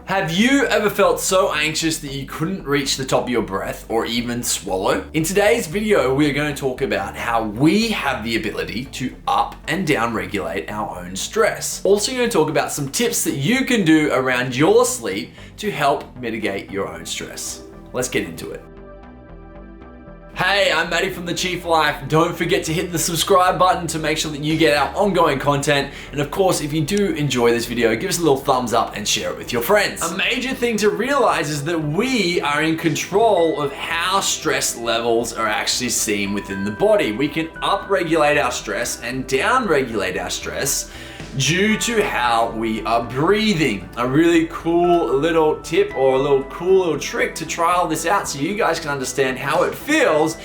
Have you ever felt so anxious that you couldn't reach the top of your breath or even swallow? In today's video, we're going to talk about how we have the ability to up and down regulate our own stress. Also going to talk about some tips that you can do around your sleep to help mitigate your own stress. Let's get into it. Hey, I'm Matty from The Chief Life. Don't forget to hit the subscribe button to make sure that you get our ongoing content. And of course, if you do enjoy this video, give us a little thumbs up and share it with your friends. A major thing to realize is that we are in control of how stress levels are actually seen within the body. We can up-regulate our stress and down-regulate our stress due to how we are breathing. A really cool little tip or a little cool little trick to trial this out so you guys can understand how it feels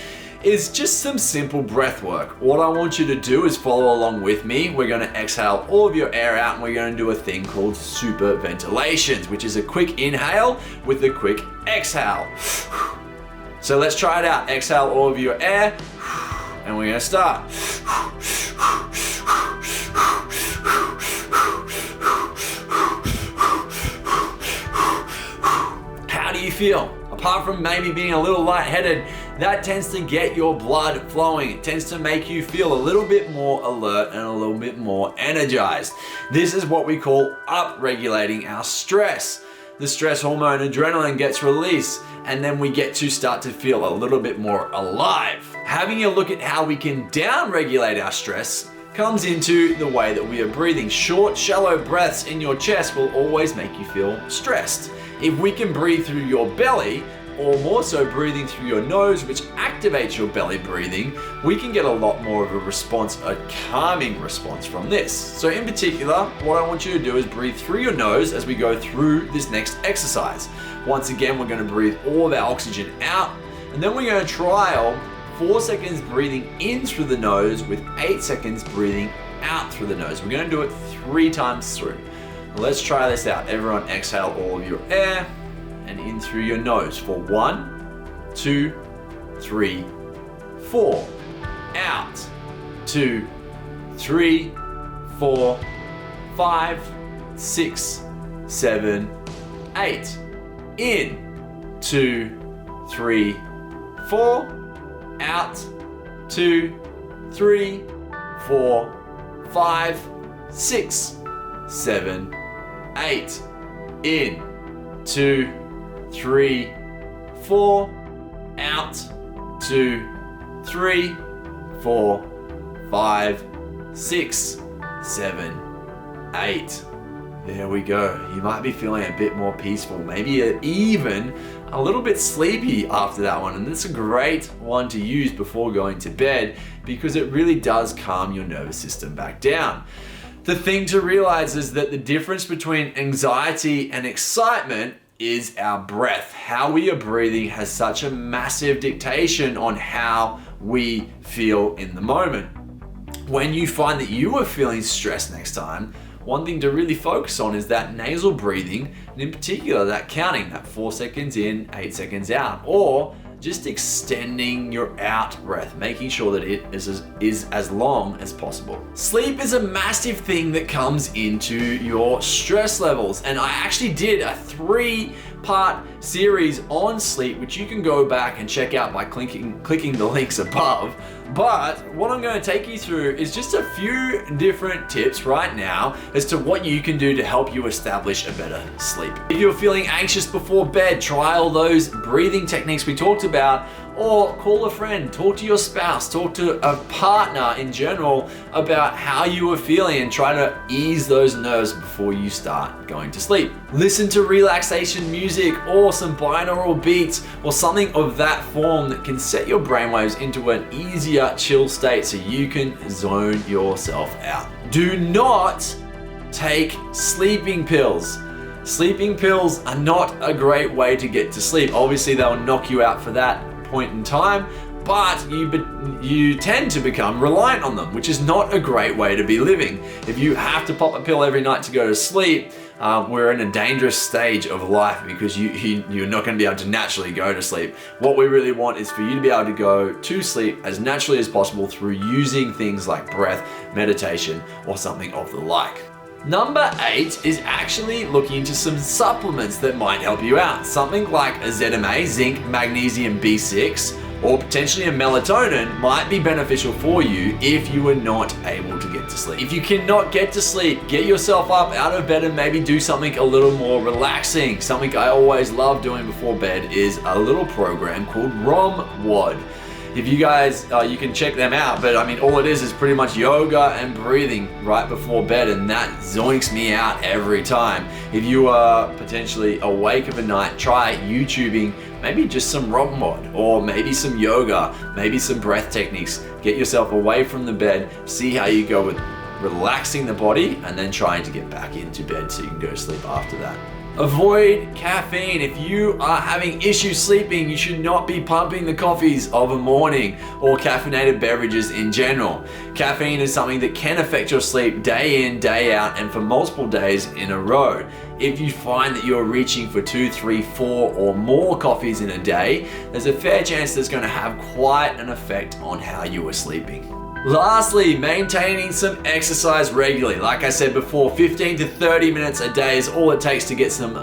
is just some simple breath work. What I want you to do is follow along with me. We're going to exhale all of your air out and we're going to do a thing called super ventilations, which is a quick inhale with a quick exhale. So let's try it out. Exhale all of your air and we're going to start. How do you feel? Apart from maybe being a little lightheaded, that tends to get your blood flowing. It tends to make you feel a little bit more alert and a little bit more energized. This is what we call up-regulating our stress. The stress hormone adrenaline gets released and then we get to start to feel a little bit more alive. Having a look at how we can down-regulate our stress comes into the way that we are breathing. Short, shallow breaths in your chest will always make you feel stressed. If we can breathe through your belly, or more so breathing through your nose, which activates your belly breathing, we can get a lot more of a response, a calming response from this. So in particular, what I want you to do is breathe through your nose as we go through this next exercise. Once again, we're going to breathe all of our oxygen out, and then we're going to trial 4 seconds breathing in through the nose with 8 seconds breathing out through the nose. We're going to do it 3 times through. Let's try this out. Everyone exhale all of your air and in through your nose for 1, 2, 3, 4. Out. 2, 3, 4, 5, 6, 7, 8. In. 2, 3, 4. Out. 2, 3, 4, 5, 6, 7, 8. In. 2, 3, 4. Out. 2, 3, 4, 5, 6, 7, 8. There we go. You might be feeling a bit more peaceful, maybe even a little bit sleepy after that one. And that's a great one to use before going to bed because it really does calm your nervous system back down. The thing to realize is that the difference between anxiety and excitement is our breath. How we are breathing has such a massive dictation on how we feel in the moment. When you find that you are feeling stressed next time, one thing to really focus on is that nasal breathing, and in particular that counting, that 4 seconds in, 8 seconds out, or just extending your out breath, making sure that it is as long as possible. Sleep is a massive thing that comes into your stress levels, and I actually did a 3-part series on sleep, which you can go back and check out by clicking the links above. But what I'm going to take you through is just a few different tips right now as to what you can do to help you establish a better sleep. If you're feeling anxious before bed, try all those breathing techniques we talked about, or call a friend, talk to your spouse, talk to a partner in general about how you are feeling and try to ease those nerves before you start going to sleep. Listen to relaxation music or some binaural beats or something of that form that can set your brainwaves into an easier chill state so you can zone yourself out. Do not take sleeping pills. Sleeping pills are not a great way to get to sleep. Obviously, they'll knock you out for that point in time, but you tend to become reliant on them, which is not a great way to be living. If you have to pop a pill every night to go to sleep, we're in a dangerous stage of life because you're not going to be able to naturally go to sleep. What we really want is for you to be able to go to sleep as naturally as possible through using things like breath, meditation, or something of the like. Number 8 is actually looking into some supplements that might help you out. Something like a ZMA, zinc, magnesium B6, or potentially a melatonin might be beneficial for you if you are not able to get to sleep. If you cannot get to sleep, get yourself up out of bed and maybe do something a little more relaxing. Something I always love doing before bed is a little program called ROMWOD. If you guys, you can check them out, but I mean, all it is pretty much yoga and breathing right before bed, and that zoinks me out every time. If you are potentially awake of a night, try YouTubing maybe just some ROMWOD, or maybe some yoga, maybe some breath techniques. Get yourself away from the bed, see how you go with relaxing the body, and then trying to get back into bed so you can go to sleep after that. Avoid caffeine. If you are having issues sleeping, you should not be pumping the coffees of a morning or caffeinated beverages in general. Caffeine is something that can affect your sleep day in, day out, and for multiple days in a row. If you find that you're reaching for 2, 3, 4 or more coffees in a day, there's a fair chance that's going to have quite an effect on how you are sleeping. Lastly, maintaining some exercise regularly. Like I said before, 15 to 30 minutes a day is all it takes to get some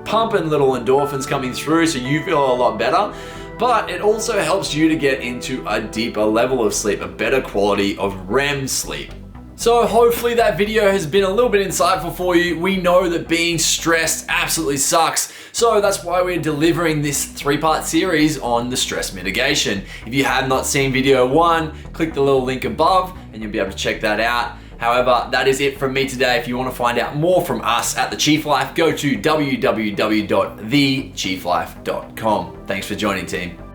pumping little endorphins coming through so you feel a lot better. But it also helps you to get into a deeper level of sleep, a better quality of REM sleep. So hopefully that video has been a little bit insightful for you. We know that being stressed absolutely sucks. So that's why we're delivering this 3-part series on the stress mitigation. If you have not seen video 1, click the little link above and you'll be able to check that out. However, that is it from me today. If you want to find out more from us at The Chief Life, go to www.thechieflife.com. Thanks for joining, team.